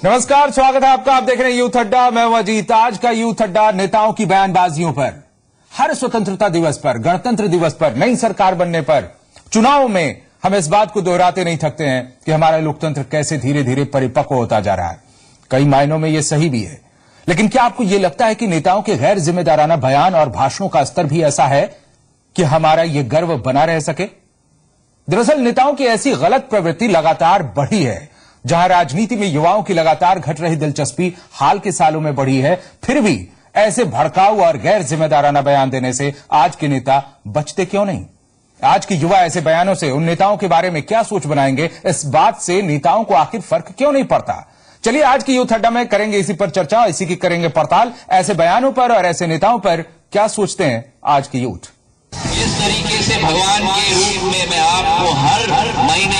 नमस्कार, स्वागत है आपका। आप देख रहे हैं यूथ अड्डा, मैं हूं अजीत। आज का यूथ अड्डा नेताओं की बयानबाजियों पर, हर स्वतंत्रता दिवस पर, गणतंत्र दिवस पर, नई सरकार बनने पर, चुनाव में हम इस बात को दोहराते नहीं थकते हैं कि हमारा लोकतंत्र कैसे धीरे धीरे परिपक्व होता जा रहा है। कई मायनों में यह सही भी है, लेकिन क्या आपको यह लगता है कि नेताओं के गैर जिम्मेदाराना बयान और भाषणों का स्तर भी ऐसा है कि हमारा यह गर्व बना रह सके? दरअसल नेताओं की ऐसी गलत प्रवृत्ति लगातार बढ़ी है। जहां राजनीति में युवाओं की लगातार घट रही दिलचस्पी हाल के सालों में बढ़ी है, फिर भी ऐसे भड़काऊ और गैर जिम्मेदाराना बयान देने से आज के नेता बचते क्यों नहीं? आज के युवा ऐसे बयानों से उन नेताओं के बारे में क्या सोच बनाएंगे, इस बात से नेताओं को आखिर फर्क क्यों नहीं पड़ता? चलिए आज की यूथ अड्डा में करेंगे इसी पर चर्चा, इसी की करेंगे पड़ताल। ऐसे बयानों पर और ऐसे नेताओं पर क्या सोचते हैं आज के यूथ? इस तरीके से भगवान के रूप में मैं आपको हर महीने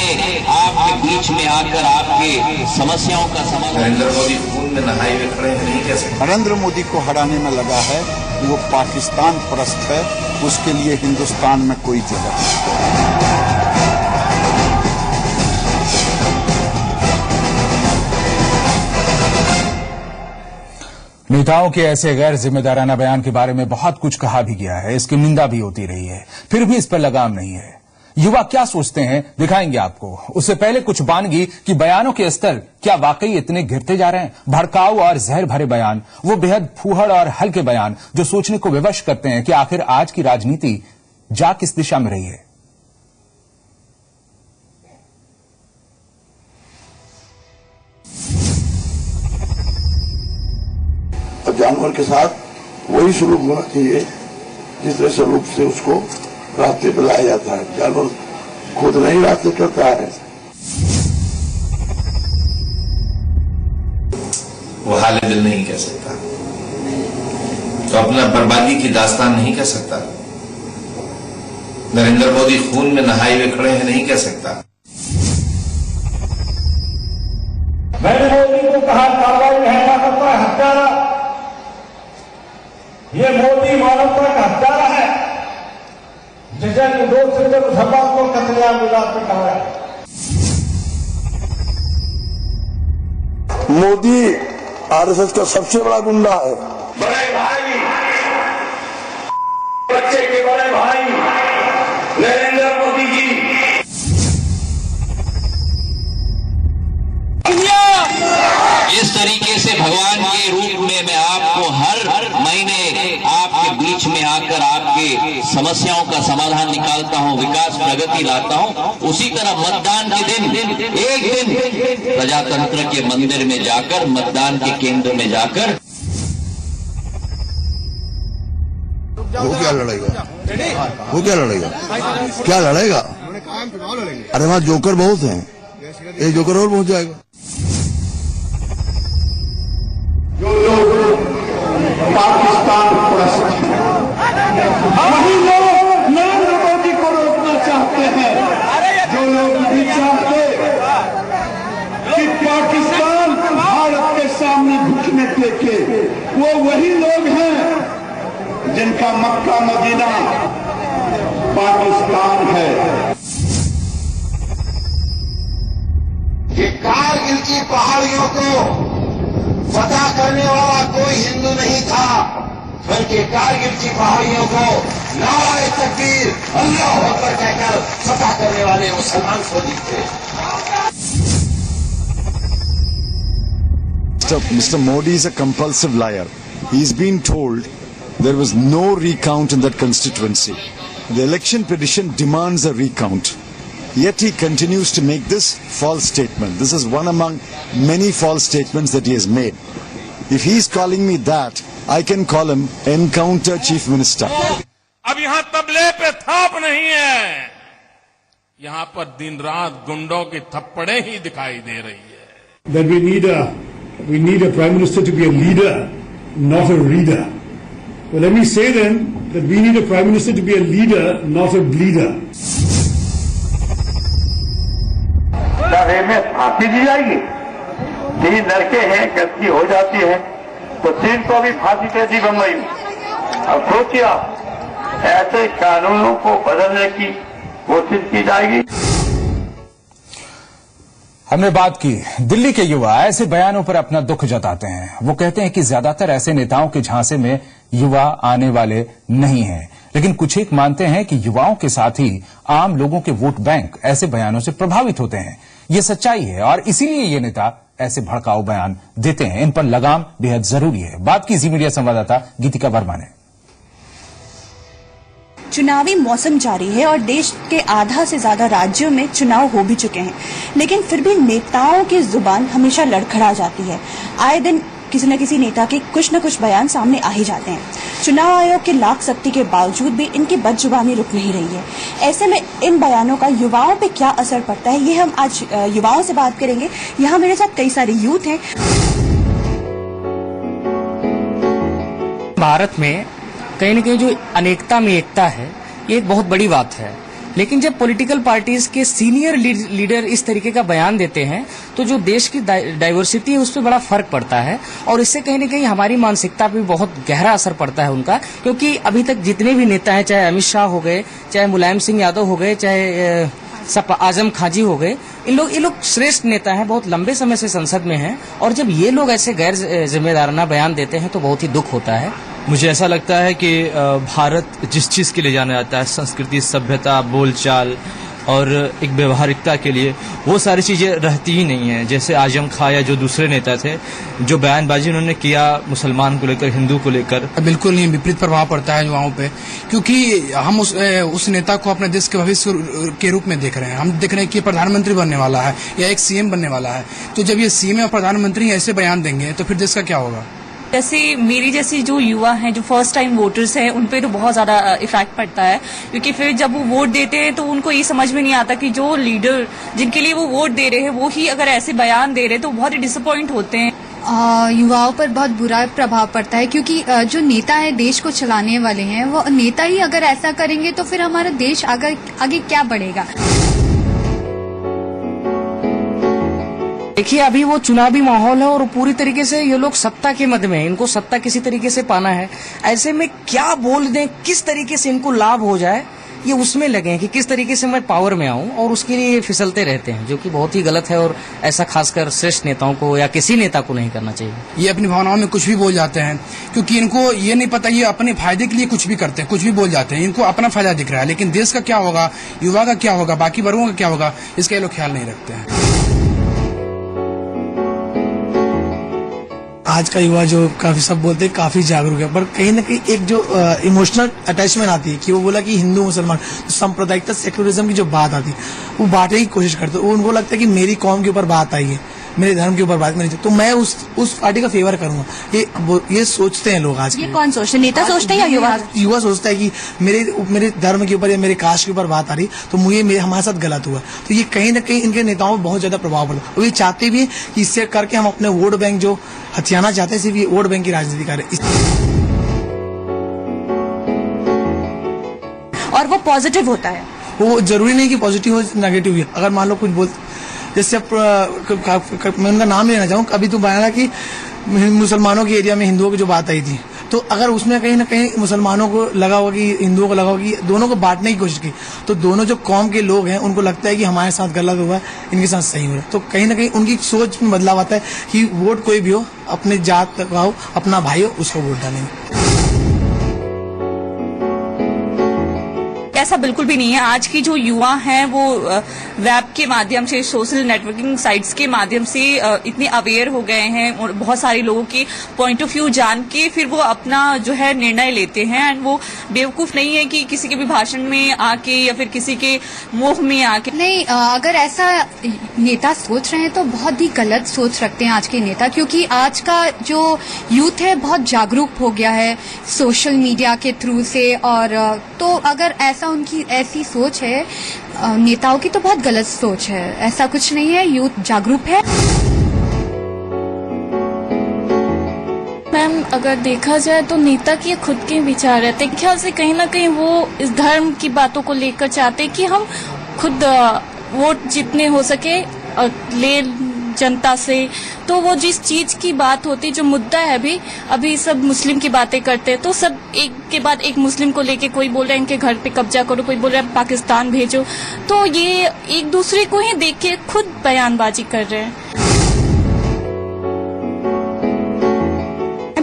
आपके बीच में आकर आपके समस्याओं का समाधान। नरेंद्र मोदी खून में नहाए हुए खड़े हैं, नहीं कह सकते। नरेंद्र मोदी को हराने में लगा है, वो पाकिस्तान परस्त है, उसके लिए हिंदुस्तान में कोई जगह नहीं। नेताओं के ऐसे गैर जिम्मेदाराना बयान के बारे में बहुत कुछ कहा भी गया है, इसकी निंदा भी होती रही है, फिर भी इस पर लगाम नहीं है। युवा क्या सोचते हैं दिखाएंगे आपको। उससे पहले कुछ बानगी कि बयानों के स्तर क्या वाकई इतने गिरते जा रहे हैं? भड़काऊ और जहर भरे बयान, वो बेहद फूहड़ और हल्के बयान जो सोचने को विवश करते हैं कि आखिर आज की राजनीति जा किस दिशा में रही है। जानवर के साथ वही सलूक होना चाहिए जिस तरह सलूक से उसको रास्ते पर लाया जाता है। जानवर खुद नहीं रास्ते करता है, वो हाले दिल नहीं कह सकता, तो अपना बर्बादी की दास्तान नहीं कह सकता। नरेंद्र मोदी खून में नहाए हुए खड़े हैं, नहीं कह सकता। मैंने मोदी को कहा कार्रवाई महंगा करता है हत्यारा, ये मोदी मानवता का हत्यारा है जिसे निर्दोष मुसलमान को कतलेआम गुजार पे कहा है। मोदी आरएसएस का सबसे बड़ा गुंडा है। बड़े भाई, बच्चे के बड़े भाई नरेंद्र मोदी जी, इस तरीके से भगवान के रूप में मैं आपको हर महीने आपके बीच में आकर आपके समस्याओं का समाधान निकालता हूं, विकास प्रगति लाता हूं। उसी तरह मतदान के दिन एक दिन प्रजातंत्र के मंदिर में जाकर, मतदान के केंद्र में जाकर। वो क्या लड़ेगा? वो क्या लड़ेगा? क्या लड़ेगा? अरे वहां जोकर बहुत हैं, एक जोकर और पहुंच जाएगा। जो लोग पाकिस्तान परस्त हैं, वही लोग नरेंद्र मोदी को रोकना चाहते हैं। जो लोग नहीं चाहते कि पाकिस्तान भारत के सामने घुटने टेके, वो वही लोग हैं जिनका मक्का मदीना पाकिस्तान है। कि कारगिल की पहाड़ियों को फतह करने वाला कोई हिंदू नहीं था, बल्कि कारगिल की पहाड़ियों को नारे तकबीर अल्लाह अकबर कहकर फतह करने वाले मुसलमान फौजी थे। Mr. Modi is a compulsive liar. He's been told there was no recount in that constituency. The election petition demands a recount. Yet he continues to make this false statement. This is one among many false statements that he has made. If he is calling me that, I can call him Encounter Chief Minister. अब यहाँ तबले पे थाप नहीं है, यहाँ पर दिन रात गुंडों की थप्पड़े ही दिखाई दे रही है। That we need a prime minister to be a leader, not a reader. Well, let me say then that we need a prime minister to be a leader, not a bleeder. में फांसी दी जाएगी। 3 लड़के हैं, गलती हो जाती है तो 3 को भी फांसी दे दी बम्बई में। अब सोचिए ऐसे कानूनों को बदलने की कोशिश की जाएगी। हमने बात की दिल्ली के युवा ऐसे बयानों पर अपना दुख जताते हैं। वो कहते हैं कि ज्यादातर ऐसे नेताओं के झांसे में युवा आने वाले नहीं हैं, लेकिन कुछ एक मानते हैं कि युवाओं के साथ ही आम लोगों के वोट बैंक ऐसे बयानों से प्रभावित होते हैं। ये सच्चाई है और इसीलिए ये नेता ऐसे भड़काऊ बयान देते हैं। इन पर लगाम बेहद जरूरी है। बात की जी मीडिया संवाददाता गीतिका वर्मा ने। चुनावी मौसम जारी है और देश के आधा से ज्यादा राज्यों में चुनाव हो भी चुके हैं, लेकिन फिर भी नेताओं की जुबान हमेशा लड़खड़ा जाती है। आए दिन किसी न किसी नेता के कुछ न कुछ बयान सामने आ ही जाते हैं। चुनाव आयोग के लाख सख्ती के बावजूद भी इनकी बदजुबानी रुक नहीं रही है। ऐसे में इन बयानों का युवाओं पे क्या असर पड़ता है, ये हम आज युवाओं से बात करेंगे। यहाँ मेरे साथ कई सारे यूथ हैं। भारत में कहीं न कहीं जो अनेकता में एकता है, ये एक बहुत बड़ी बात है। लेकिन जब पॉलिटिकल पार्टीज के सीनियर लीडर इस तरीके का बयान देते हैं तो जो देश की डाइवर्सिटी है उस पर बड़ा फर्क पड़ता है और इससे कहीं न कहीं हमारी मानसिकता पे बहुत गहरा असर पड़ता है उनका। क्योंकि अभी तक जितने भी नेता हैं, चाहे अमित शाह हो गए, चाहे मुलायम सिंह यादव हो गए, चाहे आजम खान जी हो गए, ये लोग श्रेष्ठ नेता हैं, बहुत लंबे समय से संसद में हैं और जब ये लोग ऐसे गैर जिम्मेदाराना बयान देते हैं तो बहुत ही दुख होता है। मुझे ऐसा लगता है कि भारत जिस चीज़ के लिए जाना जाता है, संस्कृति, सभ्यता, बोलचाल और एक व्यवहारिकता के लिए, वो सारी चीज़ें रहती ही नहीं हैं। जैसे आजम खां या जो दूसरे नेता थे, जो बयानबाजी उन्होंने किया मुसलमान को लेकर, हिंदू को लेकर, बिल्कुल नहीं, विपरीत प्रभाव पड़ता है युवाओं पे। क्योंकि हम उस नेता को अपने देश के भविष्य के रूप में देख रहे हैं। हम देख रहे हैं कि प्रधानमंत्री बनने वाला है या एक सीएम बनने वाला है। तो जब ये सीएम और प्रधानमंत्री ऐसे बयान देंगे तो फिर देश का क्या होगा। जैसे मेरी जैसी जो युवा हैं, जो फर्स्ट टाइम वोटर्स हैं, उन पे तो बहुत ज्यादा इफेक्ट पड़ता है। क्योंकि फिर जब वो वोट देते हैं तो उनको ये समझ में नहीं आता कि जो लीडर जिनके लिए वो वोट दे रहे हैं वो ही अगर ऐसे बयान दे रहे हैं तो बहुत ही डिसअपॉइंट होते हैं। युवाओं पर बहुत बुरा प्रभाव पड़ता है क्योंकि जो नेता है, देश को चलाने वाले हैं, वो नेता ही अगर ऐसा करेंगे तो फिर हमारा देश आगे क्या बढ़ेगा। देखिए, अभी वो चुनावी माहौल है और पूरी तरीके से ये लोग सत्ता के मद में हैं। इनको सत्ता किसी तरीके से पाना है। ऐसे में क्या बोल दें, किस तरीके से इनको लाभ हो जाए, ये उसमें लगे हैं कि किस तरीके से मैं पावर में आऊं और उसके लिए फिसलते रहते हैं, जो कि बहुत ही गलत है और ऐसा खासकर श्रेष्ठ नेताओं को या किसी नेता को नहीं करना चाहिए। ये अपनी भावनाओं में कुछ भी बोल जाते हैं क्योंकि इनको ये नहीं पता, ये अपने फायदे के लिए कुछ भी करते हैं, कुछ भी बोल जाते हैं। इनको अपना फायदा दिख रहा है, लेकिन देश का क्या होगा, युवा का क्या होगा, बाकी वर्गों का क्या होगा, इसका ये लोग ख्याल नहीं रखते हैं। आज का युवा जो काफी सब बोलते हैं काफी जागरूक है, पर कहीं ना कहीं एक जो इमोशनल अटैचमेंट आती है कि वो बोला कि हिंदू मुसलमान सांप्रदायिकता, सेक्युलरिज्म की जो बात आती है वो बांटने की कोशिश करते हैं। उनको लगता है कि मेरी कौम के ऊपर बात आई है, मेरे धर्म के ऊपर बात नहीं, तो मैं उस पार्टी का फेवर करूंगा। ये सोचते हैं लोग आज। ये कौन सोचते हैं, नेता सोचते हैं या युवा? युवा सोचता है कि मेरे धर्म के ऊपर या मेरे कास्ट के ऊपर बात आ रही तो हमारे साथ गलत हुआ। तो ये कहीं ना कहीं इनके नेताओं में बहुत ज्यादा प्रभाव पड़ता है। वो ये चाहते भी कि इससे करके हम अपने वोट बैंक जो हथियाना चाहते हैं, सिर्फ ये वोट बैंक की राजनीति करें। और वो पॉजिटिव होता है, वो जरूरी नहीं कि पॉजिटिव हो, नेगेटिव ही। अगर मान लो कुछ बोल, जैसे मैं उनका नाम लेना चाहूँ, अभी तो बताया कि मुसलमानों के एरिया में हिंदुओं की जो बात आई थी, तो अगर उसमें कहीं ना कहीं मुसलमानों को लगा होगा कि हिंदुओं को लगा होगा कि दोनों को बांटने की कोशिश की, तो दोनों जो कौम के लोग हैं उनको लगता है कि हमारे साथ गलत हुआ है, इनके साथ सही हो रहा है। तो कहीं ना कहीं उनकी सोच में बदलाव आता है कि वोट कोई भी हो, अपने जात का हो, अपना भाई हो, उसको वोट डालेंगे। ऐसा बिल्कुल भी नहीं है। आज की जो युवा हैं वो वेब के माध्यम से, सोशल नेटवर्किंग साइट्स के माध्यम से इतने अवेयर हो गए हैं और बहुत सारे लोगों के पॉइंट ऑफ व्यू जान के फिर वो अपना जो है निर्णय लेते हैं। एंड वो बेवकूफ नहीं है कि किसी के भी भाषण में आके या फिर किसी के मोह में आके। नहीं, अगर ऐसा नेता सोच रहे हैं तो बहुत ही गलत सोच रखते हैं आज के नेता, क्योंकि आज का जो यूथ है बहुत जागरूक हो गया है सोशल मीडिया के थ्रू से। और तो अगर ऐसा उनकी ऐसी सोच है नेताओं की, तो बहुत गलत सोच है। ऐसा कुछ नहीं है, यूथ जागरूक है। मैम, अगर देखा जाए तो नेता के खुद के विचार रहते हैं। ख्याल से कहीं ना कहीं वो इस धर्म की बातों को लेकर चाहते कि हम खुद वोट जितने हो सके ले जनता से। तो वो जिस चीज की बात होती, जो मुद्दा है अभी सब मुस्लिम की बातें करते हैं, तो सब एक के बाद एक मुस्लिम को लेके, कोई बोल रहा है इनके घर पे कब्जा करो, कोई बोल रहा है पाकिस्तान भेजो, तो ये एक दूसरे को ही देख के खुद बयानबाजी कर रहे हैं।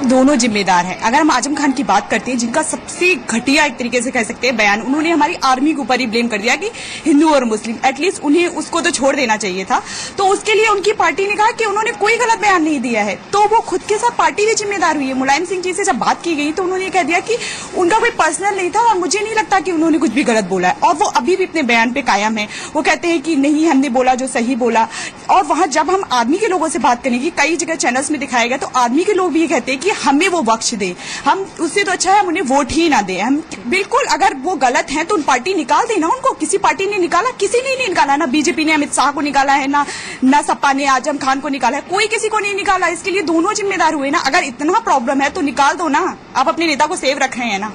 दोनों जिम्मेदार हैं। अगर हम आजम खान की बात करते हैं, जिनका सबसे घटिया एक तरीके से कह सकते हैं बयान, उन्होंने हमारी आर्मी के ऊपर ही ब्लेम कर दिया कि हिंदू और मुस्लिम, एटलीस्ट उन्हें उसको तो छोड़ देना चाहिए था। तो उसके लिए उनकी पार्टी ने कहा कि उन्होंने कोई गलत बयान नहीं दिया है, तो वो खुद के साथ पार्टी भी जिम्मेदार हुई है। मुलायम सिंह जी से जब बात की गई तो उन्होंने कह दिया कि उनका कोई पर्सनल नहीं था और मुझे नहीं लगता कि उन्होंने कुछ भी गलत बोला है, और वो अभी भी अपने बयान पे कायम है। वो कहते हैं कि नहीं, हमने बोला जो सही बोला। और वहां जब हम आर्मी के लोगों से बात करेंगे, कई जगह चैनल्स में दिखाया गया, तो आर्मी के लोग भी ये कहते हैं कि हमें वो बख्श दे, हम उससे तो अच्छा है हम उन्हें वोट ही ना दें। हम बिल्कुल, अगर वो गलत हैं तो उन पार्टी निकाल देना उनको। किसी पार्टी ने निकाला, किसी ने नहीं निकाला, ना बीजेपी ने अमित शाह को निकाला है, ना सपा ने आजम खान को निकाला है, कोई किसी को नहीं निकाला। इसके लिए दोनों जिम्मेदार हुए ना। अगर इतना प्रॉब्लम है तो निकाल दो ना, आप अपने नेता को सेव रख रहे हैं ना।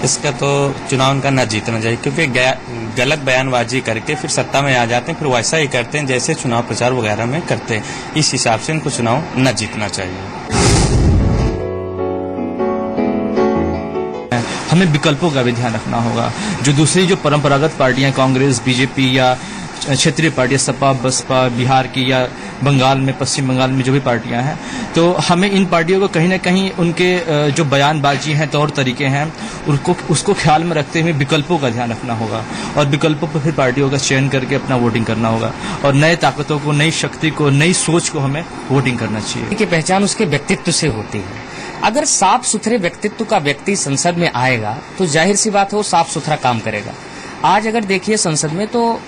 इसका तो चुनाव का न जीतना चाहिए, क्योंकि गलत बयानबाजी करके फिर सत्ता में आ जाते हैं, फिर वैसा ही करते हैं जैसे चुनाव प्रचार वगैरह में करते हैं। इस हिसाब से इनको चुनाव न जीतना चाहिए। हमें विकल्पों का भी ध्यान रखना होगा। जो दूसरी जो परंपरागत पार्टियां, कांग्रेस, बीजेपी या क्षेत्रीय पार्टियां, सपा, बसपा, बिहार की या बंगाल में, पश्चिम बंगाल में जो भी पार्टियां हैं, तो हमें इन पार्टियों को कहीं ना कहीं उनके जो बयानबाजी हैं, तौर तरीके हैं, उसको ख्याल में रखते हुए विकल्पों का ध्यान रखना होगा, और विकल्पों पर फिर पार्टियों का चयन करके अपना वोटिंग करना होगा, और नए ताकतों को, नई शक्ति को, नई सोच को हमें वोटिंग करना चाहिए। की पहचान उसके व्यक्तित्व से होती है। अगर साफ सुथरे व्यक्तित्व का व्यक्ति संसद में आएगा तो जाहिर सी बात है वो साफ सुथरा काम करेगा। आज अगर देखिए संसद में तो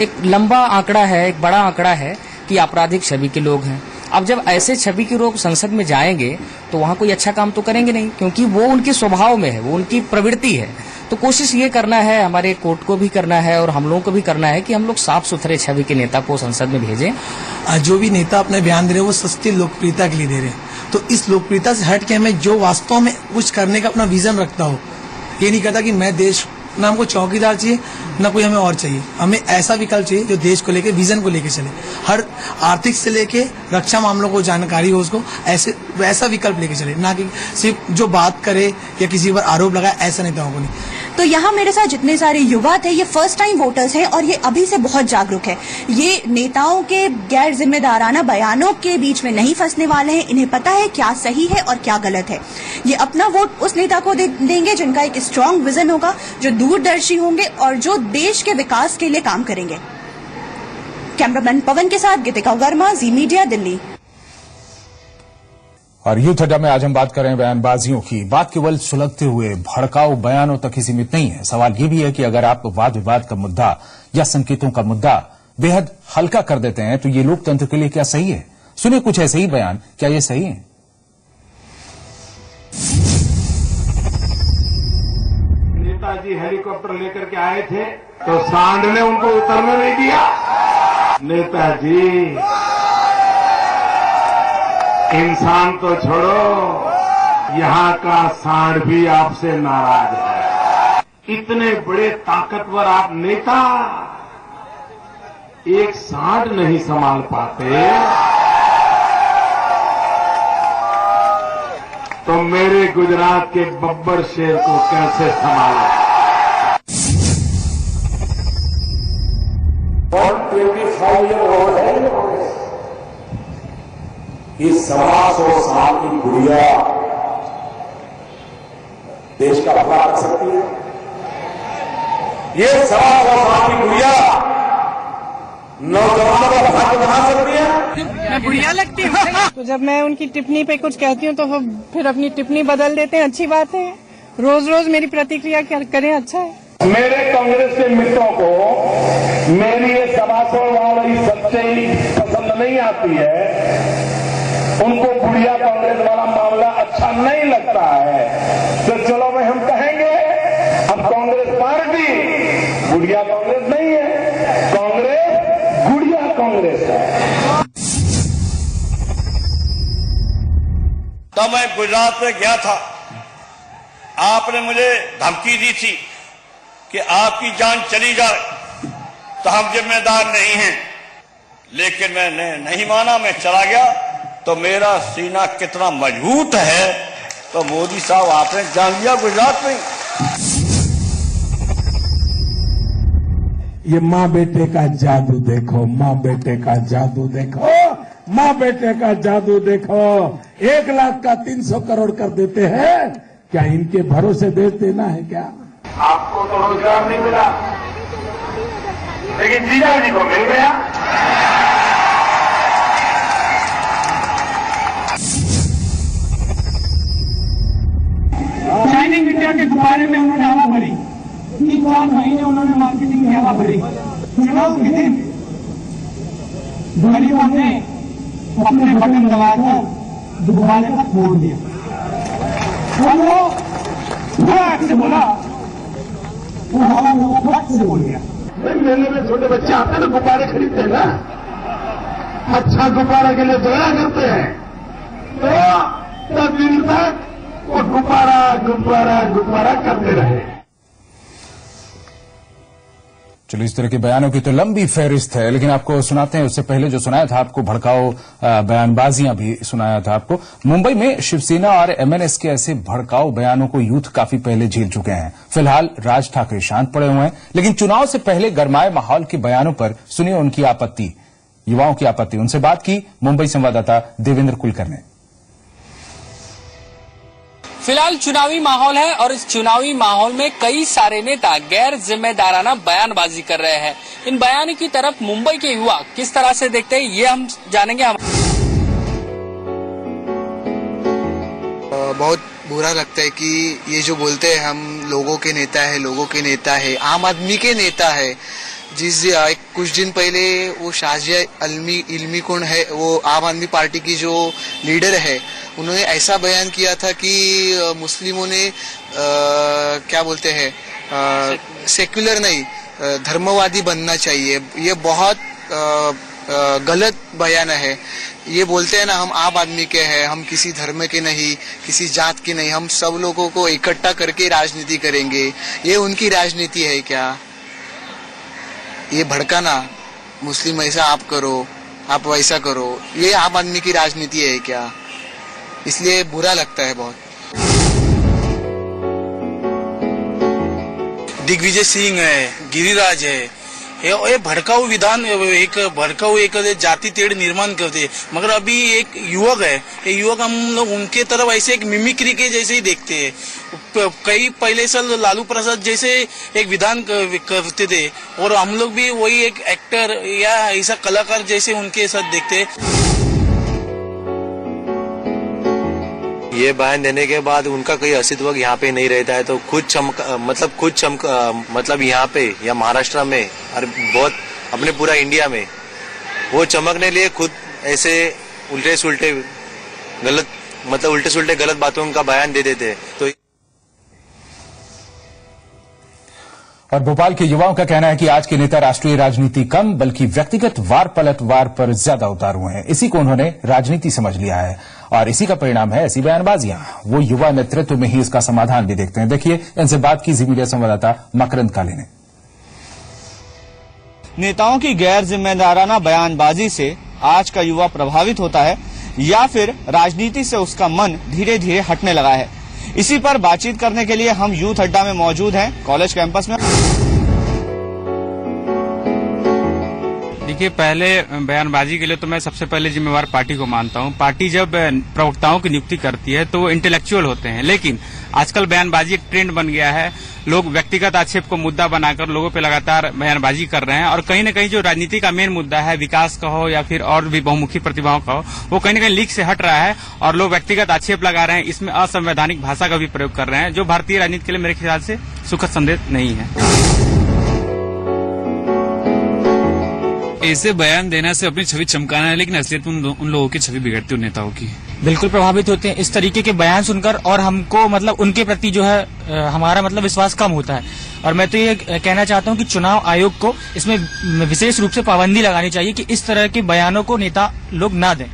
एक लंबा आंकड़ा है, एक बड़ा आंकड़ा है कि आपराधिक छवि के लोग हैं। अब जब ऐसे छवि के लोग संसद में जाएंगे तो वहाँ कोई अच्छा काम तो करेंगे नहीं, क्योंकि वो उनके स्वभाव में है, वो उनकी प्रवृत्ति है। तो कोशिश ये करना है, हमारे कोर्ट को भी करना है और हम लोगों को भी करना है कि हम लोग साफ सुथरे छवि के नेता को संसद में भेजें। जो भी नेता अपने बयान दे रहे हैं वो सस्ती लोकप्रियता के लिए दे रहे हैं, तो इस लोकप्रियता से हट के हमें जो वास्तव में कुछ करने का अपना विजन रखता हो, ये नहीं कहता कि मैं देश, ना हमको चौकीदार चाहिए ना कोई हमें और चाहिए, हमें ऐसा विकल्प चाहिए जो देश को लेके, विजन को लेके चले, हर आर्थिक से लेके रक्षा मामलों को जानकारी हो उसको, ऐसे वैसा विकल्प लेके चले, ना कि सिर्फ जो बात करे या किसी पर आरोप लगाए, ऐसा नेताओं को नहीं। तो यहाँ मेरे साथ जितने सारे युवा थे ये फर्स्ट टाइम वोटर्स हैं और ये अभी से बहुत जागरूक है। ये नेताओं के गैर जिम्मेदाराना बयानों के बीच में नहीं फंसने वाले हैं। इन्हें पता है क्या सही है और क्या गलत है। ये अपना वोट उस नेता को देंगे जिनका एक स्ट्रांग विजन होगा, जो दूरदर्शी होंगे और जो देश के विकास के लिए काम करेंगे। कैमरामैन पवन के साथ गीतिका वर्मा, जी मीडिया, दिल्ली। और यूथ अड्डा में आज हम बात कर रहे हैं बयानबाजियों की। बात केवल सुलगते हुए भड़काऊ बयानों तक ही सीमित नहीं है। सवाल ये भी है कि अगर आप वाद विवाद का मुद्दा या संकेतों का मुद्दा बेहद हल्का कर देते हैं तो ये लोकतंत्र के लिए क्या सही है? सुनिए कुछ ऐसे ही बयान, क्या ये सही है? नेताजी हेलीकॉप्टर लेकर के आए थे तो सांड ने उनको उतरने नहीं दिया। नेताजी, इंसान तो छोड़ो, यहाँ का सांड भी आपसे नाराज है। इतने बड़े ताकतवर आप नेता एक सांड नहीं संभाल पाते, तो मेरे गुजरात के बब्बर शेर को कैसे संभाला? 125 ईयर ओल्ड है ये 125 साल की गुड़िया देश का भला कर सकती है। ये 125 साल की गुड़िया नौजवानों का भाग्य बना सकती है। मैं बुढ़िया लगती हूँ तो जब मैं उनकी टिप्पणी पे कुछ कहती हूँ तो फिर अपनी टिप्पणी बदल देते हैं। अच्छी बात है, रोज रोज मेरी प्रतिक्रिया करें, अच्छा है। मेरे कांग्रेस के मित्रों को मेरी ये 125 वाली सच्चाई पसंद नहीं आती है, उनको बुढ़िया कांग्रेस वाला मामला अच्छा नहीं लगता है, तो चलो भाई हम कहेंगे अब कांग्रेस पार्टी बुढ़िया कांग्रेस नहीं है, कांग्रेस गुड़िया कांग्रेस है। तो मैं गुजरात में गया था, आपने मुझे धमकी दी थी कि आपकी जान चली जाए तो हम जिम्मेदार नहीं हैं। लेकिन मैंने नहीं माना, मैं चला गया तो मेरा सीना कितना मजबूत है तो मोदी साहब आपने जान लिया गुजरात में। ये माँ बेटे का जादू देखो, माँ बेटे का जादू देखो, माँ बेटे का जादू देखो। 1 लाख का 300 करोड़ कर देते हैं। क्या इनके भरोसे देश देना है क्या? आपको तो रोजगार नहीं मिला, लेकिन जीजा जी को मिल गया। शाइनिंग इंडिया के बारे में उन्होंने हवा भरी, 3-4 महीने उन्होंने मार्केटिंग की हवा भरी। चुनाव के दिन गरीबों ने अपने बटन दबाकर दोबारा तक छोड़ दिया। वो फट से बोला, वो हवा में फट से बोल गया। मेले में छोटे बच्चे आते हैं ना, गुब्बारे खरीदते हैं ना, अच्छा गुब्बारा के लिए दया करते हैं, तो 10 दिन तक वो गुब्बारा गुब्बारा गुब्बारा करते रहे। चलिए, इस तरह के बयानों की तो लंबी फहरिस्त है, लेकिन आपको सुनाते हैं। उससे पहले जो सुनाया था आपको भड़काऊ बयानबाजियां भी सुनाया था आपको। मुंबई में शिवसेना और एमएनएस के ऐसे भड़काऊ बयानों को यूथ काफी पहले झेल चुके हैं। फिलहाल राज ठाकरे शांत पड़े हुए हैं, लेकिन चुनाव से पहले गरमाए माहौल के बयानों पर सुनिए उनकी आपत्ति, युवाओं की आपत्ति। उनसे बात की मुंबई संवाददाता देवेंद्र कुलकर ने। फिलहाल चुनावी माहौल है और इस चुनावी माहौल में कई सारे नेता गैर जिम्मेदाराना बयानबाजी कर रहे हैं। इन बयानों की तरफ मुंबई के युवा किस तरह से देखते हैं, ये हम जानेंगे। बहुत बुरा लगता है कि ये जो बोलते हैं हम लोगों के नेता है, लोगों के नेता है, आम आदमी के नेता है। कुछ दिन पहले वो शाजिया इल्मी कौन है, वो आम आदमी पार्टी की जो लीडर है, उन्होंने ऐसा बयान किया था कि मुस्लिमों ने क्या बोलते हैं, सेक्युलर नहीं धर्मवादी बनना चाहिए। ये बहुत गलत बयान है। ये बोलते हैं ना, हम आम आदमी के हैं, हम किसी धर्म के नहीं, किसी जात के नहीं, हम सब लोगों को इकट्ठा करके राजनीति करेंगे। ये उनकी राजनीति है क्या? ये भड़काना, मुस्लिम ऐसा आप करो, आप वैसा करो, ये आम आदमी की राजनीति है क्या? इसलिए बुरा लगता है बहुत। दिग्विजय सिंह है, गिरिराज है, ये भड़काऊ विधान, एक जाति तेड़ निर्माण करते। मगर अभी एक युवक है, ये युवक हम लोग उनके तरफ ऐसे एक मिमिक्री के जैसे ही देखते हैं। कई पहले साल लालू प्रसाद जैसे एक विधान करते थे और हम लोग भी वही एक एक्टर या ऐसा कलाकार जैसे उनके साथ देखते हैं। ये बयान देने के बाद उनका कोई अस्तित्व यहाँ पे नहीं रहता है, तो मतलब यहाँ पे या महाराष्ट्र में और बहुत अपने पूरा इंडिया में वो चमकने लिए खुद ऐसे उल्टे सुल्टे गलत बातों का बयान दे देते। तो और भोपाल के युवाओं का कहना है कि आज के नेता राष्ट्रीय राजनीति कम बल्कि व्यक्तिगत वार पलटवार पर ज्यादा उतार हुए हैं। इसी को उन्होंने राजनीति समझ लिया है और इसी का परिणाम है ऐसी बयानबाजियां। वो युवा नेतृत्व में ही इसका समाधान भी देखते हैं। देखिए, इनसे बात की जी मीडिया संवाददाता मकरंद काले ने। नेताओं की गैर जिम्मेदाराना बयानबाजी से आज का युवा प्रभावित होता है या फिर राजनीति से उसका मन धीरे धीरे हटने लगा है। इसी पर बातचीत करने के लिए हम यूथ अड्डा में मौजूद हैं, कॉलेज कैंपस में। देखिए, पहले बयानबाजी के लिए तो मैं सबसे पहले जिम्मेवार पार्टी को मानता हूं। पार्टी जब प्रवक्ताओं की नियुक्ति करती है तो वो इंटेलेक्चुअल होते हैं, लेकिन आजकल बयानबाजी एक ट्रेंड बन गया है। लोग व्यक्तिगत आक्षेप को मुद्दा बनाकर लोगों पे लगातार बयानबाजी कर रहे हैं और कहीं न कहीं जो राजनीति का मेन मुद्दा है, विकास का हो या फिर और भी बहुमुखी प्रतिभाओं का हो, वो कहीं न कहीं लीक से हट रहा है और लोग व्यक्तिगत आक्षेप लगा रहे हैं। इसमें असंवैधानिक भाषा का भी प्रयोग कर रहे हैं, जो भारतीय राजनीति के लिए मेरे ख्याल से सुखद संदेश नहीं है। ऐसे बयान देने से अपनी छवि चमकाना है, लेकिन असलियत में उन लोगों की छवि बिगड़ती है, नेताओं की। बिल्कुल प्रभावित होते हैं इस तरीके के बयान सुनकर और हमको मतलब उनके प्रति जो है हमारा मतलब विश्वास कम होता है। और मैं तो ये कहना चाहता हूँ कि चुनाव आयोग को इसमें विशेष रूप से पाबंदी लगानी चाहिए कि इस तरह के बयानों को नेता लोग ना दें।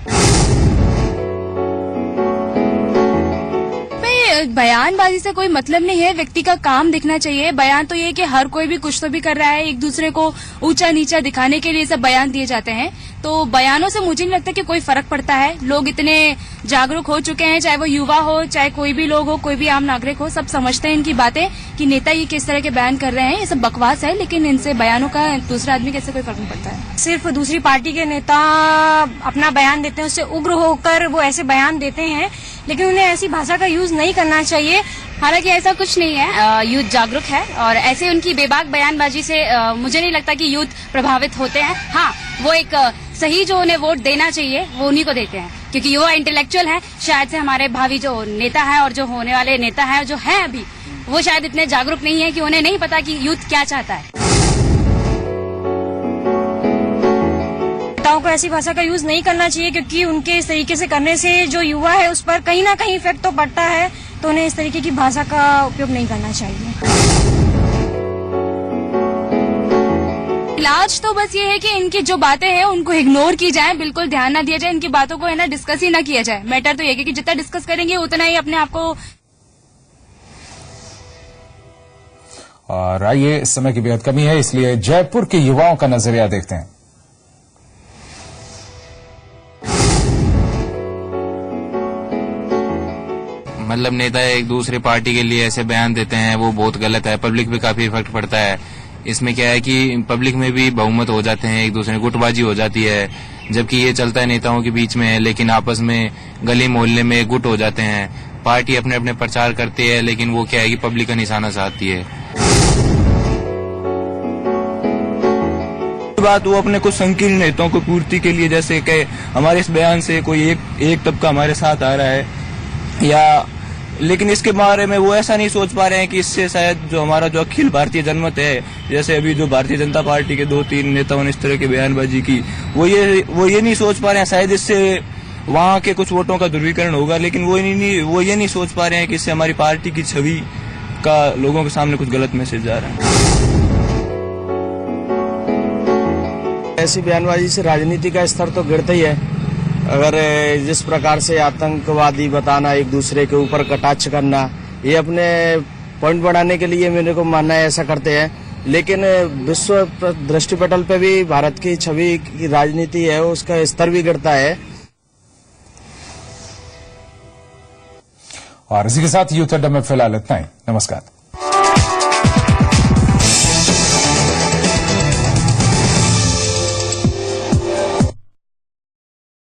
बयानबाजी से कोई मतलब नहीं है, व्यक्ति का काम दिखना चाहिए। बयान तो ये है कि हर कोई भी कुछ तो भी कर रहा है, एक दूसरे को ऊंचा नीचा दिखाने के लिए सब बयान दिए जाते हैं। तो बयानों से मुझे नहीं लगता कि कोई फर्क पड़ता है। लोग इतने जागरूक हो चुके हैं, चाहे वो युवा हो, चाहे कोई भी लोग हो, कोई भी आम नागरिक हो, सब समझते हैं इनकी बातें कि नेता ये किस तरह के बयान कर रहे हैं। ये सब बकवास है, लेकिन इनसे बयानों का दूसरा आदमी कैसे कोई फर्क नहीं पड़ता है। सिर्फ दूसरी पार्टी के नेता अपना बयान देते हैं, उससे उग्र होकर वो ऐसे बयान देते हैं, लेकिन उन्हें ऐसी भाषा का यूज नहीं करना चाहिए। हालांकि ऐसा कुछ नहीं है, यूथ जागरूक है और ऐसे उनकी बेबाक बयानबाजी से मुझे नहीं लगता कि यूथ प्रभावित होते हैं। हाँ, वो एक सही जो उन्हें वोट देना चाहिए वो उन्हीं को देते हैं, क्योंकि युवा इंटेलेक्चुअल है। शायद से हमारे भावी जो नेता है और जो होने वाले नेता है जो है अभी, वो शायद इतने जागरूक नहीं है कि उन्हें नहीं पता कि यूथ क्या चाहता है। नेताओं को ऐसी भाषा का यूज नहीं करना चाहिए, क्योंकि उनके इस तरीके से करने से जो युवा है उस पर कहीं ना कहीं इफेक्ट तो पड़ता है। तो उन्हें इस तरीके की भाषा का उपयोग नहीं करना चाहिए। इलाज तो बस ये है कि इनकी जो बातें हैं उनको इग्नोर की जाए, बिल्कुल ध्यान ना दिया जाए, इनकी बातों को है ना डिस्कस ही ना किया जाए। मैटर तो ये है कि जितना डिस्कस करेंगे उतना ही अपने आप को। और आइए, समय की बेहद कमी है, इसलिए जयपुर के युवाओं का नजरिया देखते हैं। मतलब नेता एक दूसरे पार्टी के लिए ऐसे बयान देते हैं, वो बहुत गलत है। पब्लिक पे काफी इफेक्ट पड़ता है। इसमें क्या है कि पब्लिक में भी बहुमत हो जाते हैं, एक दूसरे गुटबाजी हो जाती है, जबकि ये चलता है नेताओं के बीच में, लेकिन आपस में गली मोहल्ले में गुट हो जाते हैं। पार्टी अपने अपने प्रचार करती है, लेकिन वो क्या है कि पब्लिक का निशाना साधती है। बात वो अपने कुछ संकीर्ण हितों को पूर्ति के लिए, जैसे कि हमारे इस बयान से कोई एक तबका हमारे साथ आ रहा है, या लेकिन इसके बारे में वो ऐसा नहीं सोच पा रहे हैं कि इससे शायद जो हमारा जो अखिल भारतीय जनमत है, जैसे अभी जो भारतीय जनता पार्टी के 2-3 नेताओं ने इस तरह की बयानबाजी की, वो ये नहीं सोच पा रहे हैं शायद इससे वहाँ के कुछ वोटों का ध्रुवीकरण होगा, लेकिन वो ये नहीं सोच पा रहे हैं कि इससे हमारी पार्टी की छवि का लोगों के सामने कुछ गलत मैसेज जा रहा है। ऐसी बयानबाजी से राजनीति का स्तर तो गिरता ही है। अगर जिस प्रकार से आतंकवादी बताना, एक दूसरे के ऊपर कटाक्ष करना, ये अपने पॉइंट बढ़ाने के लिए मेरे को मानना है ऐसा करते हैं, लेकिन विश्व दृष्टिपटल पे भी भारत की छवि की राजनीति है, उसका स्तर भी गिरता है। और इसी के साथ यूथ अड्डा में फिलहाल इतना ही। नमस्कार।